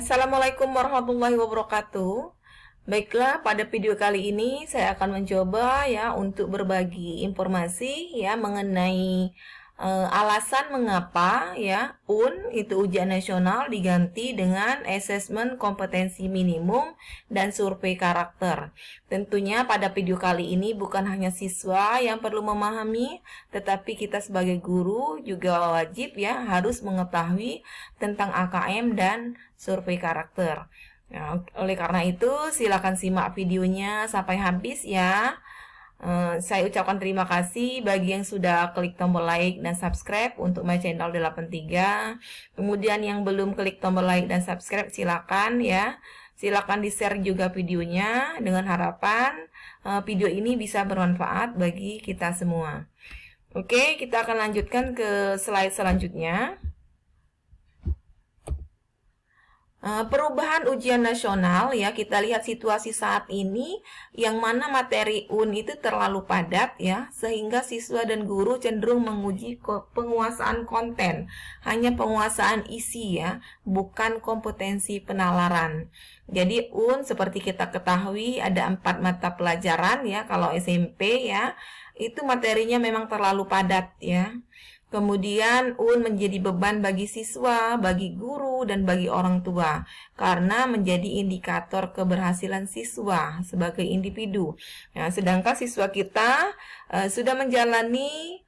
Assalamualaikum warahmatullahi wabarakatuh. Baiklah, pada video kali ini saya akan mencoba ya untuk berbagi informasi ya mengenai alasan mengapa ya itu ujian nasional diganti dengan asesmen kompetensi minimum dan survei karakter. Tentunya pada video kali ini bukan hanya siswa yang perlu memahami, tetapi kita sebagai guru juga wajib ya harus mengetahui tentang AKM dan survei karakter. Ya, oleh karena itu, silakan simak videonya sampai habis ya. Saya ucapkan terima kasih bagi yang sudah klik tombol like dan subscribe untuk my channel 83. Kemudian yang belum klik tombol like dan subscribe silakan ya. Silakan di-share juga videonya dengan harapan video ini bisa bermanfaat bagi kita semua. Oke, kita akan lanjutkan ke slide selanjutnya. Perubahan ujian nasional ya, kita lihat situasi saat ini yang mana materi UN itu terlalu padat ya, sehingga siswa dan guru cenderung menguji penguasaan konten, hanya penguasaan isi ya, bukan kompetensi penalaran. Jadi UN seperti kita ketahui ada 4 mata pelajaran ya, kalau SMP ya, itu materinya memang terlalu padat ya. Kemudian UN menjadi beban bagi siswa, bagi guru, dan bagi orang tua karena menjadi indikator keberhasilan siswa sebagai individu. Nah, sedangkan siswa kita sudah menjalani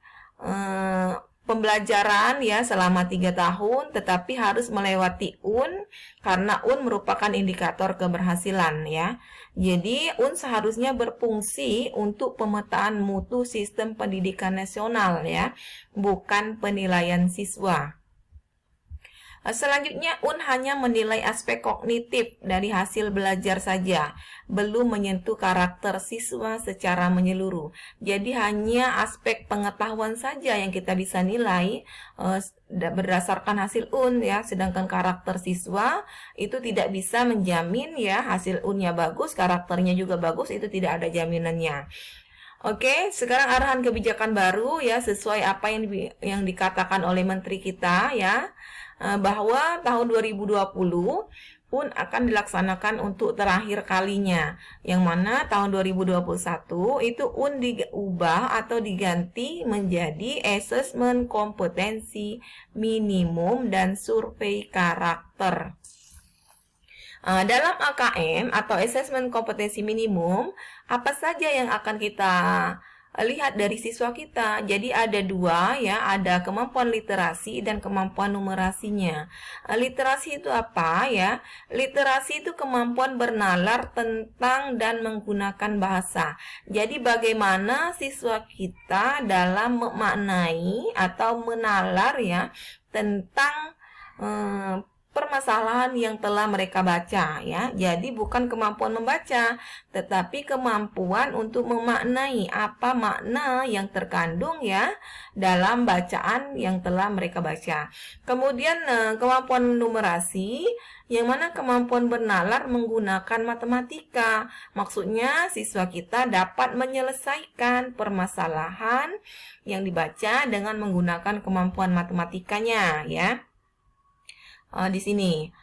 pembelajaran ya selama 3 tahun, tetapi harus melewati UN karena UN merupakan indikator keberhasilan ya. Jadi UN seharusnya berfungsi untuk pemetaan mutu sistem pendidikan nasional ya, bukan penilaian siswa. Selanjutnya, UN hanya menilai aspek kognitif dari hasil belajar saja, belum menyentuh karakter siswa secara menyeluruh. Jadi hanya aspek pengetahuan saja yang kita bisa nilai berdasarkan hasil UN ya, sedangkan karakter siswa itu tidak bisa menjamin ya hasil UN-nya bagus, karakternya juga bagus, itu tidak ada jaminannya. Oke, sekarang arahan kebijakan baru ya sesuai apa yang dikatakan oleh menteri kita ya, bahwa tahun 2020 pun akan dilaksanakan untuk terakhir kalinya, yang mana tahun 2021 itu UN diubah atau diganti menjadi asesmen kompetensi minimum dan survei karakter. Dalam AKM atau asesmen kompetensi minimum, apa saja yang akan kita lihat dari siswa kita? Jadi ada 2 ya, ada kemampuan literasi dan kemampuan numerasinya. Literasi itu apa ya? Literasi itu kemampuan bernalar tentang dan menggunakan bahasa. Jadi bagaimana siswa kita dalam memaknai atau menalar ya tentang permasalahan yang telah mereka baca ya. Jadi bukan kemampuan membaca, tetapi kemampuan untuk memaknai apa makna yang terkandung ya dalam bacaan yang telah mereka baca. Kemudian kemampuan numerasi, yang mana kemampuan bernalar menggunakan matematika. Maksudnya siswa kita dapat menyelesaikan permasalahan yang dibaca dengan menggunakan kemampuan matematikanya ya. Di sini.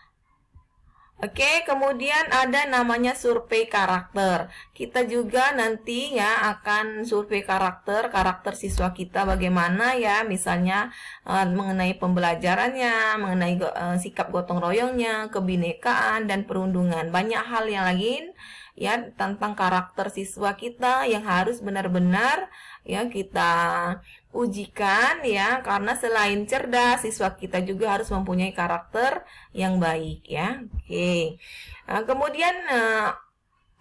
Oke, kemudian ada namanya survei karakter. Kita juga nanti ya akan survei karakter siswa kita bagaimana ya, misalnya mengenai pembelajarannya, mengenai sikap gotong royongnya, kebinekaan dan perundungan. Banyak hal yang lain ya tentang karakter siswa kita yang harus benar-benar ya kita ujikan ya, karena selain cerdas siswa kita juga harus mempunyai karakter yang baik ya. Oke. Kemudian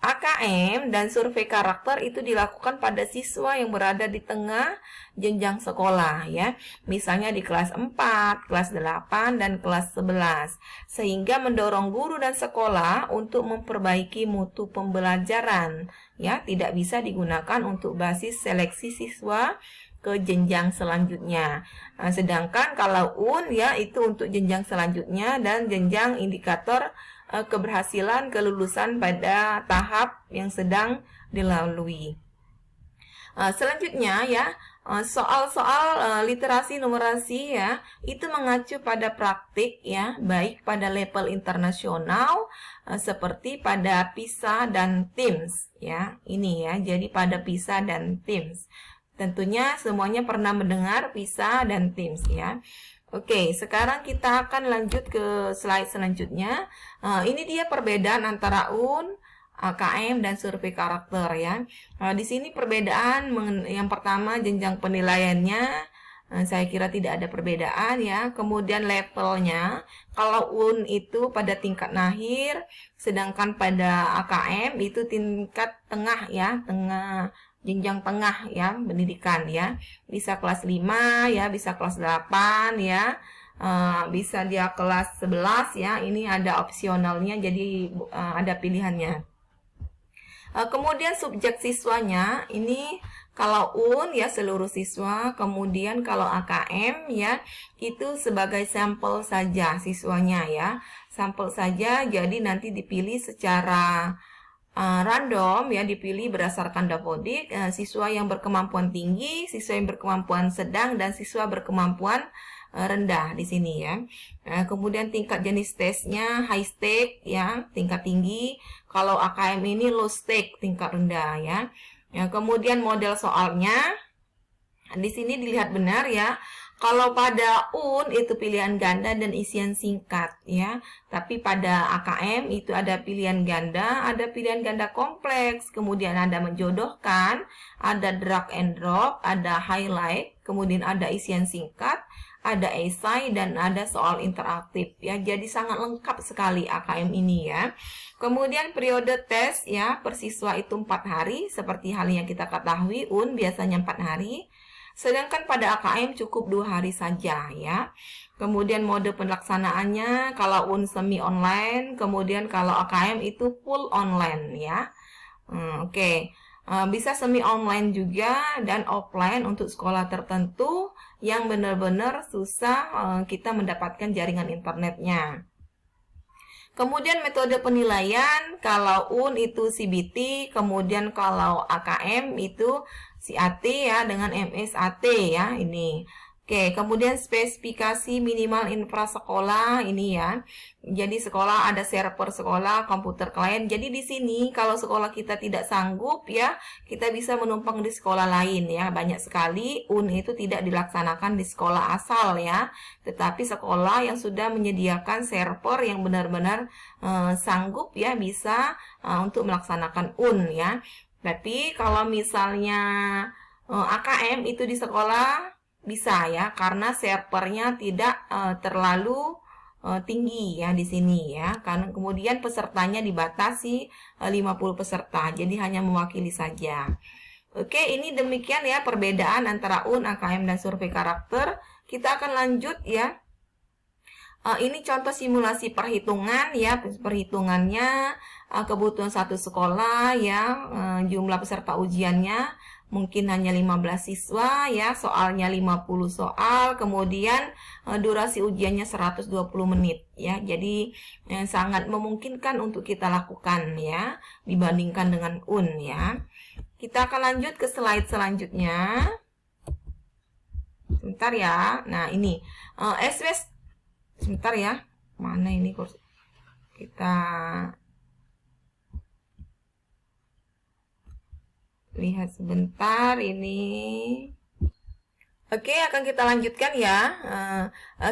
AKM dan survei karakter itu dilakukan pada siswa yang berada di tengah jenjang sekolah ya. Misalnya di kelas 4, kelas 8 dan kelas 11. Sehingga mendorong guru dan sekolah untuk memperbaiki mutu pembelajaran ya, tidak bisa digunakan untuk basis seleksi siswa ke jenjang selanjutnya. Sedangkan kalau UN ya itu untuk jenjang selanjutnya dan jenjang indikator keberhasilan kelulusan pada tahap yang sedang dilalui. Selanjutnya ya, soal-soal literasi numerasi ya, itu mengacu pada praktik ya, baik pada level internasional seperti pada PISA dan TIMSS ya. Ini ya, jadi pada PISA dan TIMSS. Tentunya semuanya pernah mendengar PISA dan TIMSS ya. Oke, sekarang kita akan lanjut ke slide selanjutnya. Ini dia perbedaan antara UN, AKM, dan survei karakter ya. Di sini perbedaan yang pertama jenjang penilaiannya, saya kira tidak ada perbedaan ya. Kemudian levelnya, kalau UN itu pada tingkat nakhir, sedangkan pada AKM itu tingkat tengah ya, jenjang tengah ya, pendidikan ya. Bisa kelas 5 ya, bisa kelas 8 ya. Bisa dia kelas 11 ya. Ini ada opsionalnya, jadi ada pilihannya. Kemudian subjek siswanya ini kalau UN ya seluruh siswa, kemudian kalau AKM ya itu sebagai sampel saja siswanya ya. Sampel saja, jadi nanti dipilih secara random ya, dipilih berdasarkan dapodik, siswa yang berkemampuan tinggi, siswa yang berkemampuan sedang, dan siswa berkemampuan rendah di sini ya. Kemudian tingkat jenis tesnya high stake ya, tingkat tinggi. Kalau AKM ini low stake, tingkat rendah ya. Kemudian model soalnya di sini dilihat benar ya. Kalau pada UN itu pilihan ganda dan isian singkat ya. Tapi pada AKM itu ada pilihan ganda kompleks, kemudian ada menjodohkan, ada drag and drop, ada highlight, kemudian ada isian singkat, ada esai, dan ada soal interaktif ya. Jadi sangat lengkap sekali AKM ini ya. Kemudian periode tes ya, per siswa itu 4 hari seperti halnya kita ketahui UN biasanya 4 hari. Sedangkan pada AKM cukup 2 hari saja ya. Kemudian mode pelaksanaannya kalau UN semi online, kemudian kalau AKM itu full online ya. Oke. Bisa semi online juga dan offline untuk sekolah tertentu yang benar-benar susah kita mendapatkan jaringan internetnya. Kemudian metode penilaian, kalau UN itu CBT, kemudian kalau AKM itu CAT ya dengan MSAT ya ini. Oke, kemudian spesifikasi minimal infrasekolah ini ya. Jadi sekolah ada server sekolah, komputer klien. Jadi di sini kalau sekolah kita tidak sanggup ya, kita bisa menumpang di sekolah lain ya. Banyak sekali UN itu tidak dilaksanakan di sekolah asal ya, tetapi sekolah yang sudah menyediakan server yang benar-benar sanggup ya bisa untuk melaksanakan UN ya. Tapi kalau misalnya AKM itu di sekolah bisa ya, karena servernya tidak terlalu tinggi ya di sini ya. Karena kemudian pesertanya dibatasi 50 peserta, jadi hanya mewakili saja. Oke, ini demikian ya perbedaan antara UN, AKM, dan survei karakter. Kita akan lanjut ya. Ini contoh simulasi perhitungan ya, perhitungannya kebutuhan satu sekolah ya, jumlah peserta ujiannya mungkin hanya 15 siswa ya, soalnya 50 soal, kemudian durasi ujiannya 120 menit ya. Jadi sangat memungkinkan untuk kita lakukan ya dibandingkan dengan UN ya. Kita akan lanjut ke slide selanjutnya. Sebentar ya. Nah, ini sebentar ya. Mana ini kursi? Kita lihat sebentar ini. Oke, akan kita lanjutkan ya.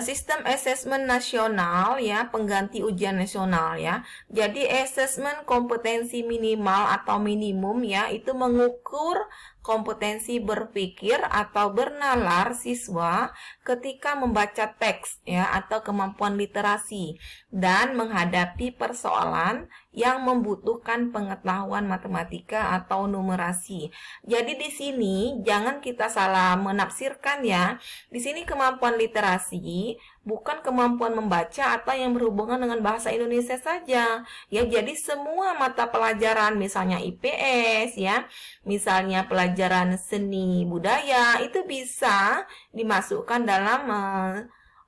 Sistem asesmen nasional ya, pengganti ujian nasional ya. Jadi asesmen kompetensi minimal atau minimum ya, itu mengukur kompetensi berpikir atau bernalar siswa ketika membaca teks ya, atau kemampuan literasi dan menghadapi persoalan yang membutuhkan pengetahuan matematika atau numerasi. Jadi di sini jangan kita salah menafsirkan ya. Di sini kemampuan literasi bukan kemampuan membaca atau yang berhubungan dengan bahasa Indonesia saja. Ya, jadi semua mata pelajaran, misalnya IPS ya, misalnya pelajaran seni budaya, itu bisa dimasukkan dalam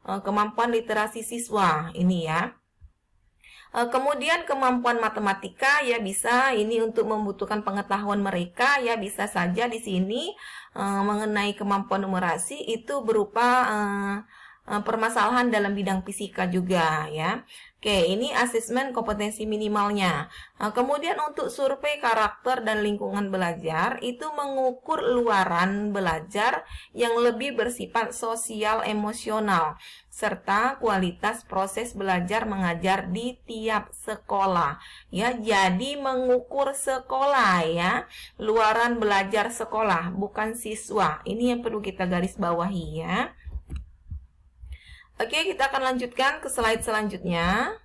kemampuan literasi siswa ini ya. Kemudian kemampuan matematika ya bisa ini untuk membutuhkan pengetahuan mereka ya bisa saja di sini mengenai kemampuan numerasi itu berupa permasalahan dalam bidang fisika juga ya. Oke, ini asesmen kompetensi minimalnya. Kemudian untuk survei karakter dan lingkungan belajar itu mengukur luaran belajar yang lebih bersifat sosial emosional serta kualitas proses belajar mengajar di tiap sekolah. Ya, jadi mengukur sekolah ya, luaran belajar sekolah bukan siswa. Ini yang perlu kita garis bawahi ya. Oke, kita akan lanjutkan ke slide selanjutnya.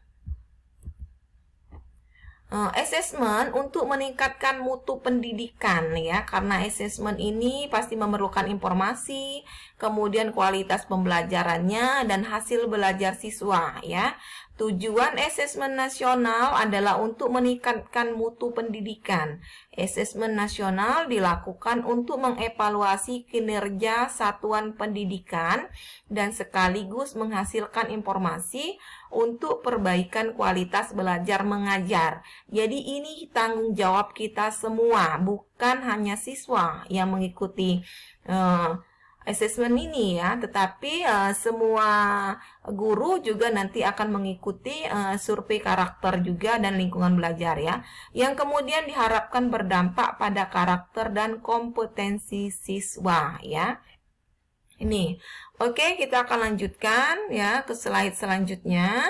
Assessment untuk meningkatkan mutu pendidikan ya, karena assessment ini pasti memerlukan informasi, kemudian kualitas pembelajarannya dan hasil belajar siswa ya. Tujuan asesmen nasional adalah untuk meningkatkan mutu pendidikan. Asesmen nasional dilakukan untuk mengevaluasi kinerja satuan pendidikan dan sekaligus menghasilkan informasi untuk perbaikan kualitas belajar mengajar. Jadi ini tanggung jawab kita semua, bukan hanya siswa yang mengikuti asesmen ini ya, tetapi semua guru juga nanti akan mengikuti survei karakter juga dan lingkungan belajar ya, yang kemudian diharapkan berdampak pada karakter dan kompetensi siswa ya. Ini, oke, kita akan lanjutkan ya ke slide selanjutnya.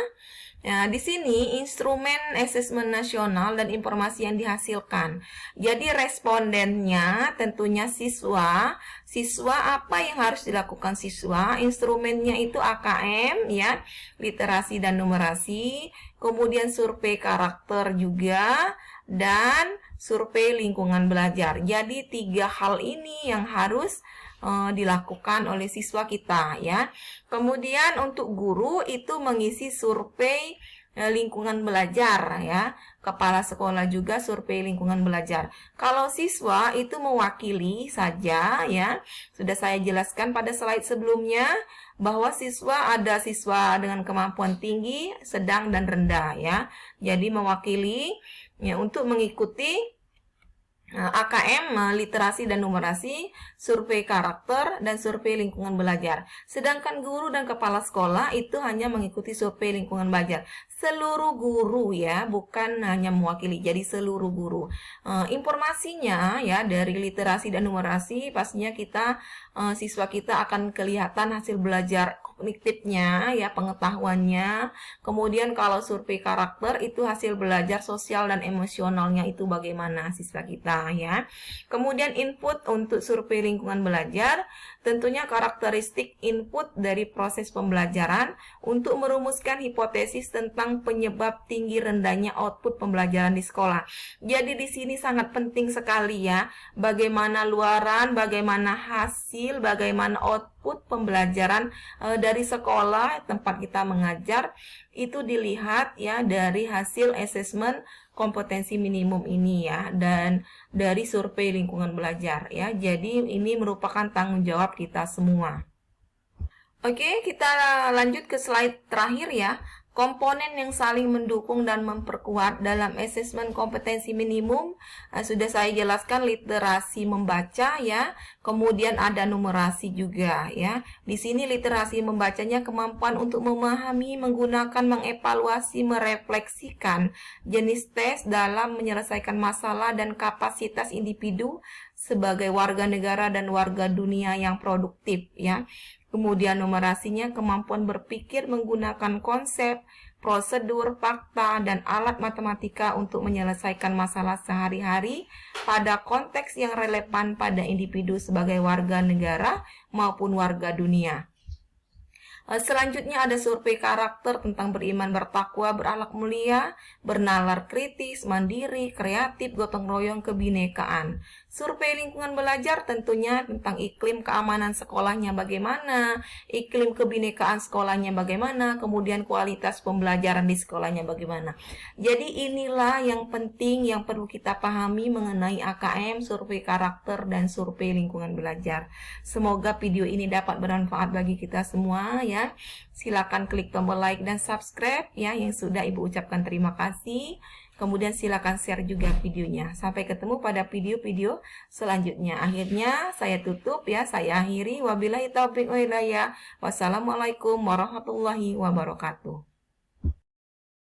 Nah, di sini instrumen asesmen nasional dan informasi yang dihasilkan. Jadi respondennya tentunya siswa. Siswa apa yang harus dilakukan siswa? Instrumennya itu AKM ya, literasi dan numerasi, kemudian survei karakter juga dan survei lingkungan belajar. Jadi 3 hal ini yang harus dilakukan oleh siswa kita ya. Kemudian untuk guru itu mengisi survei lingkungan belajar ya. Kepala sekolah juga survei lingkungan belajar. Kalau siswa itu mewakili saja ya. Sudah saya jelaskan pada slide sebelumnya bahwa ada siswa dengan kemampuan tinggi, sedang dan rendah ya. Jadi mewakili ya untuk mengikuti AKM, literasi dan numerasi, survei karakter, dan survei lingkungan belajar. Sedangkan guru dan kepala sekolah itu hanya mengikuti survei lingkungan belajar. Seluruh guru ya, bukan hanya mewakili, jadi seluruh guru. Informasinya ya dari literasi dan numerasi, pastinya siswa kita akan kelihatan hasil belajar kognitifnya ya, pengetahuannya. Kemudian kalau survei karakter itu hasil belajar sosial dan emosionalnya itu bagaimana siswa kita ya. Kemudian input untuk survei lingkungan belajar, tentunya karakteristik input dari proses pembelajaran untuk merumuskan hipotesis tentang penyebab tinggi rendahnya output pembelajaran di sekolah. Jadi di sini sangat penting sekali ya, bagaimana luaran, bagaimana hasil, bagaimana output pembelajaran dari sekolah tempat kita mengajar itu dilihat ya dari hasil asesmen kompetensi minimum ini ya, dan dari survei lingkungan belajar ya. Jadi ini merupakan tanggung jawab kita semua. Oke, kita lanjut ke slide terakhir ya. Komponen yang saling mendukung dan memperkuat dalam asesmen kompetensi minimum sudah saya jelaskan, literasi membaca ya, kemudian ada numerasi juga ya. Di sini literasi membacanya kemampuan untuk memahami, menggunakan, mengevaluasi, merefleksikan jenis tes dalam menyelesaikan masalah dan kapasitas individu sebagai warga negara dan warga dunia yang produktif ya. Kemudian numerasinya kemampuan berpikir menggunakan konsep, prosedur, fakta, dan alat matematika untuk menyelesaikan masalah sehari-hari pada konteks yang relevan pada individu sebagai warga negara maupun warga dunia. Selanjutnya ada survei karakter tentang beriman, bertakwa, berakhlak mulia, bernalar kritis, mandiri, kreatif, gotong royong, kebinekaan. Survei lingkungan belajar tentunya tentang iklim keamanan sekolahnya bagaimana, iklim kebinekaan sekolahnya bagaimana, kemudian kualitas pembelajaran di sekolahnya bagaimana. Jadi inilah yang penting yang perlu kita pahami mengenai AKM, survei karakter, dan survei lingkungan belajar. Semoga video ini dapat bermanfaat bagi kita semua ya. Silakan klik tombol like dan subscribe ya, yang sudah Ibu ucapkan terima kasih. Kemudian silakan share juga videonya. Sampai ketemu pada video-video selanjutnya. Akhirnya saya tutup ya, saya akhiri. Wabillahi taufiq wal hidayah. Wassalamualaikum warahmatullahi wabarakatuh.